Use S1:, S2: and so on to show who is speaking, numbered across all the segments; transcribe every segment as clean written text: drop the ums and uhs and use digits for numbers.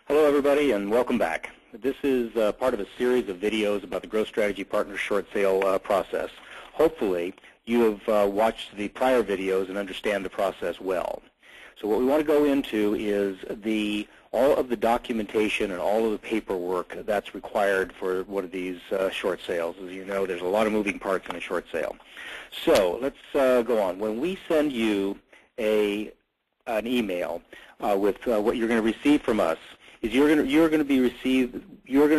S1: Hello, everybody, and welcome back. This is part of a series of videos about the Growth Strategy Partners short sale process. Hopefully, you have watched the prior videos and understand the process well. So what we want to go into is all of the documentation and all of the paperwork that's required for one of these short sales. As you know, there's a lot of moving parts in a short sale. So let's go on. When we send you an email with what you're going to receive from us, is you're going to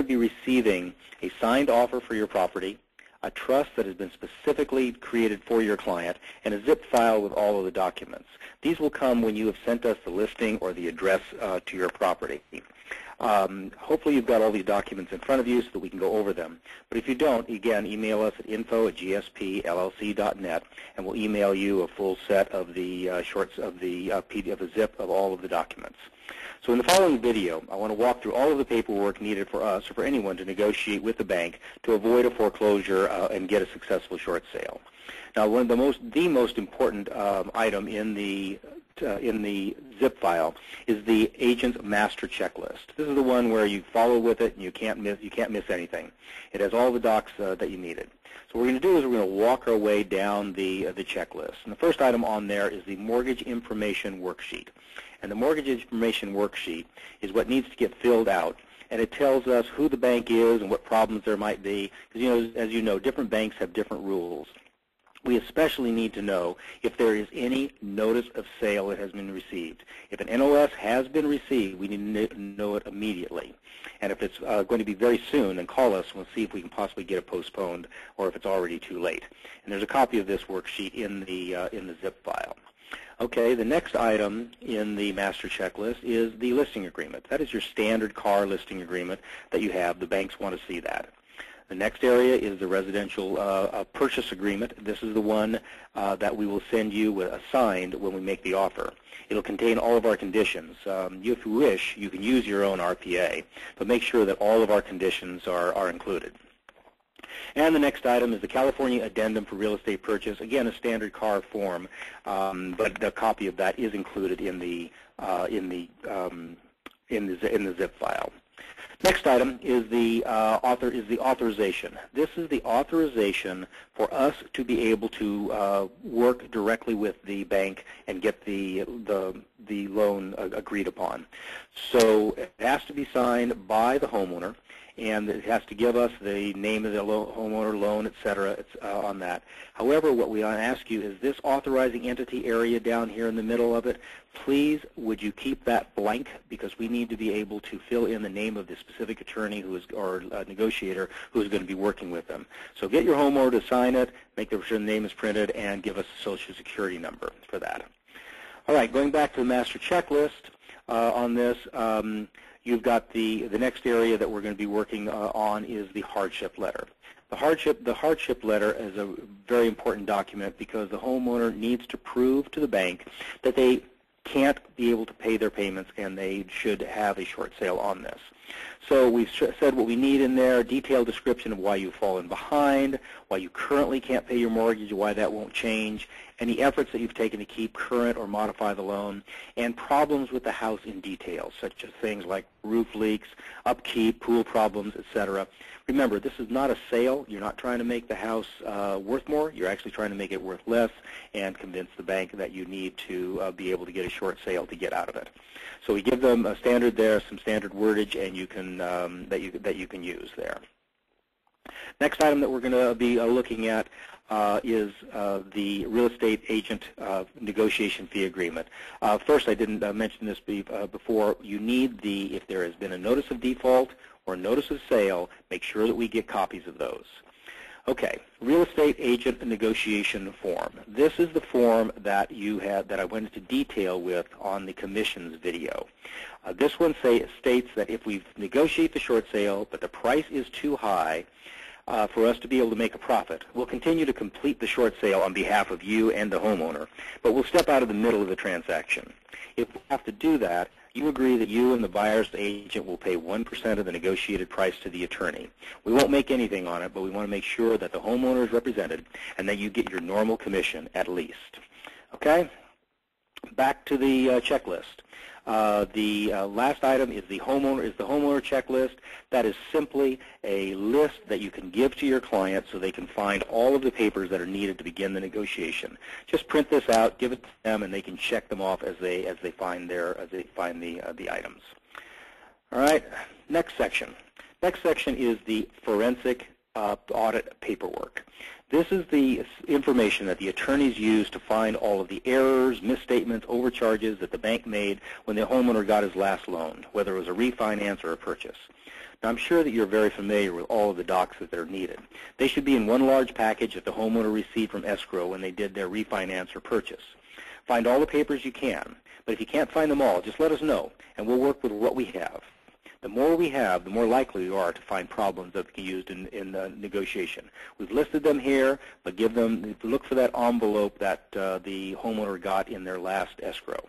S1: be receiving a signed offer for your property, a trust that has been specifically created for your client, and a zip file with all of the documents. These will come when you have sent us the listing or the address to your property. Hopefully you've got all these documents in front of you so that we can go over them. But if you don't, again, email us at info@gspllc.net, and we'll email you a full set of the PDF, a zip of all of the documents. So in the following video, I want to walk through all of the paperwork needed for us or for anyone to negotiate with the bank to avoid a foreclosure and get a successful short sale. Now, one of the most important item in the zip file is the agent's master checklist. This is the one where you follow with it and you can't miss anything. It has all the docs that you needed. So what we're going to do is we're going to walk our way down the checklist. And the first item on there is the mortgage information worksheet. And the mortgage information worksheet is what needs to get filled out, and it tells us who the bank is and what problems there might be. Because, as you know, different banks have different rules. We especially need to know if there is any notice of sale that has been received. If an NOS has been received, we need to know it immediately. And if it's going to be very soon, then call us and we'll see if we can possibly get it postponed or if it's already too late. And there's a copy of this worksheet in the zip file. Okay, the next item in the master checklist is the listing agreement. That is your standard car listing agreement that you have. The banks want to see that. The next area is the residential purchase agreement. This is the one that we will send you signed when we make the offer. It'll contain all of our conditions. If you wish, you can use your own RPA, but make sure that all of our conditions are included. And the next item is the California Addendum for Real Estate Purchase. Again, a standard car form, but a copy of that is included in the zip file. Next item is the authorization. This is the authorization for us to be able to work directly with the bank and get the loan agreed upon. So it has to be signed by the homeowner, and it has to give us the name of the homeowner, loan, etc. On that. However, what we want to ask you is this authorizing entity area down here in the middle of it, please would you keep that blank, because we need to be able to fill in the name of the specific attorney or negotiator who is going to be working with them. So get your homeowner to sign it, make sure the name is printed, and give us a Social Security number for that. All right, going back to the master checklist on this, you've got the next area that we're going to be working on is the hardship letter. The hardship letter is a very important document because the homeowner needs to prove to the bank that they can't be able to pay their payments and they should have a short sale on this. So we've said what we need in there, a detailed description of why you've fallen behind, why you currently can't pay your mortgage, why that won't change, any efforts that you've taken to keep current or modify the loan, and problems with the house in detail, such as things like roof leaks, upkeep, pool problems, etc. Remember, this is not a sale. You're not trying to make the house worth more. You're actually trying to make it worth less and convince the bank that you need to be able to get a short sale to get out of it. So we give them a standard there, some standard wordage, and you can that you can use there. Next item that we're going to be looking at is the real estate agent negotiation fee agreement. First, I didn't mention this before. You need if there has been a notice of default or notice of sale, make sure that we get copies of those. Okay, real estate agent negotiation form. This is the form that that I went into detail with on the commissions video. This one states that if we negotiate the short sale, but the price is too high for us to be able to make a profit, we'll continue to complete the short sale on behalf of you and the homeowner, but we'll step out of the middle of the transaction. If we have to do that, you agree that you and the buyer's agent will pay 1% of the negotiated price to the attorney. We won't make anything on it, but we want to make sure that the homeowner is represented and that you get your normal commission at least. Okay? Back to the checklist. The last item is the homeowner checklist. That is simply a list that you can give to your client so they can find all of the papers that are needed to begin the negotiation. Just print this out, give it to them, and they can check them off as they find the items. All right. Next section. Next section is the forensic audit paperwork. This is the information that the attorneys use to find all of the errors, misstatements, overcharges that the bank made when the homeowner got his last loan, whether it was a refinance or a purchase. Now, I'm sure that you're very familiar with all of the docs that are needed. They should be in one large package that the homeowner received from escrow when they did their refinance or purchase. Find all the papers you can, but if you can't find them all, just let us know, and we'll work with what we have. The more we have, the more likely we are to find problems that can be used in negotiation. We've listed them here, but look for that envelope that the homeowner got in their last escrow.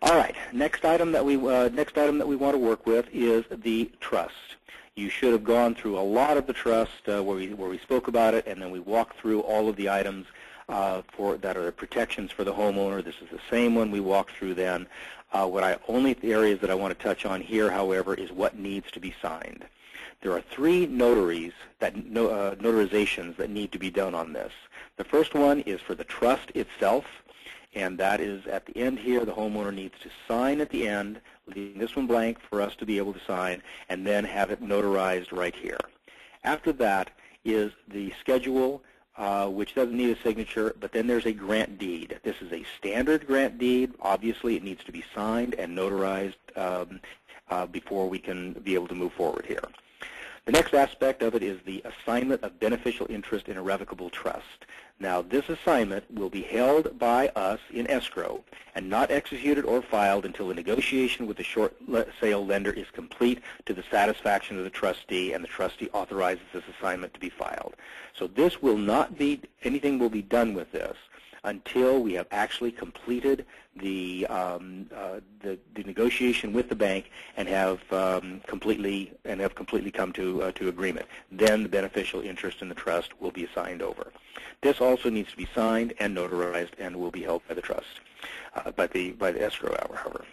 S1: All right, next item that we want to work with is the trust. You should have gone through a lot of the trust where we spoke about it, and then we walked through all of the items that are the protections for the homeowner. This is the same one we walked through then. Only the areas that I want to touch on here, however, is what needs to be signed. There are three notarizations that need to be done on this. The first one is for the trust itself, and that is at the end here. The homeowner needs to sign at the end, leaving this one blank for us to be able to sign, and then have it notarized right here. After that is the schedule, which doesn't need a signature, but then there's a grant deed. This is a standard grant deed. Obviously, it needs to be signed and notarized before we can be able to move forward here. The next aspect of it is the assignment of beneficial interest in irrevocable trust. Now, this assignment will be held by us in escrow and not executed or filed until the negotiation with the short sale lender is complete to the satisfaction of the trustee, and the trustee authorizes this assignment to be filed. So this will not be, anything will be done with this until we have actually completed the negotiation with the bank and have completely come to agreement. Then the beneficial interest in the trust will be assigned over. This also needs to be signed and notarized and will be held by the trust, by the escrow however.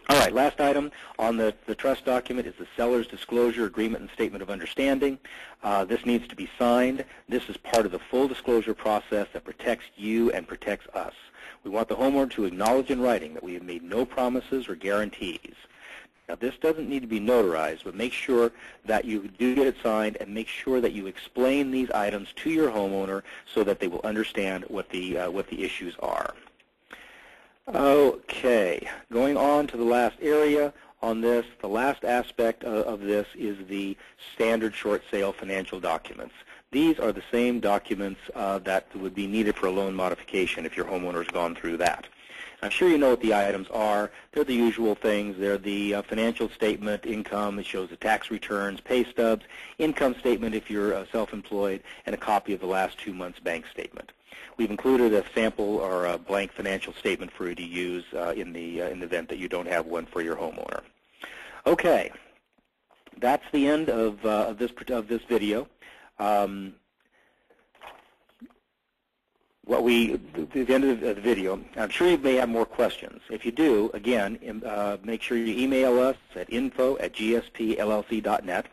S1: All right, last item on the trust document is the seller's disclosure agreement and statement of understanding. This needs to be signed. This is part of the full disclosure process that protects you and protects us. We want the homeowner to acknowledge in writing that we have made no promises or guarantees. Now, this doesn't need to be notarized, but make sure that you do get it signed, and make sure that you explain these items to your homeowner so that they will understand what the issues are. Okay, going on to the last area on this, the last aspect of this is the standard short sale financial documents. These are the same documents that would be needed for a loan modification if your homeowner has gone through that. I'm sure you know what the items are. They're the usual things. They're the financial statement, income, it shows the tax returns, pay stubs, income statement if you're self-employed, and a copy of the last 2 months' bank statement. We've included a sample or a blank financial statement for you to use in the event that you don't have one for your homeowner. Okay, that's the end of this video. The end of the video, I'm sure you may have more questions. If you do, again, make sure you email us at info@gspllc.net.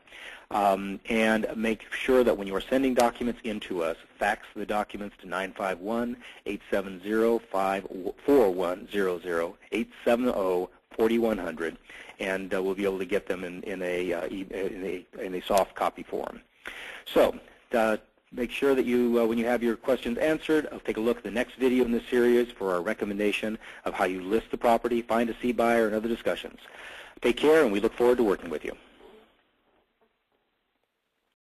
S1: And make sure that when you are sending documents in to us, fax the documents to 951-870-4100, 870-4100, and we'll be able to get them in a soft copy form. So make sure that you, when you have your questions answered, take a look at the next video in this series for our recommendation of how you list the property, find a C buyer, and other discussions. Take care, and we look forward to working with you.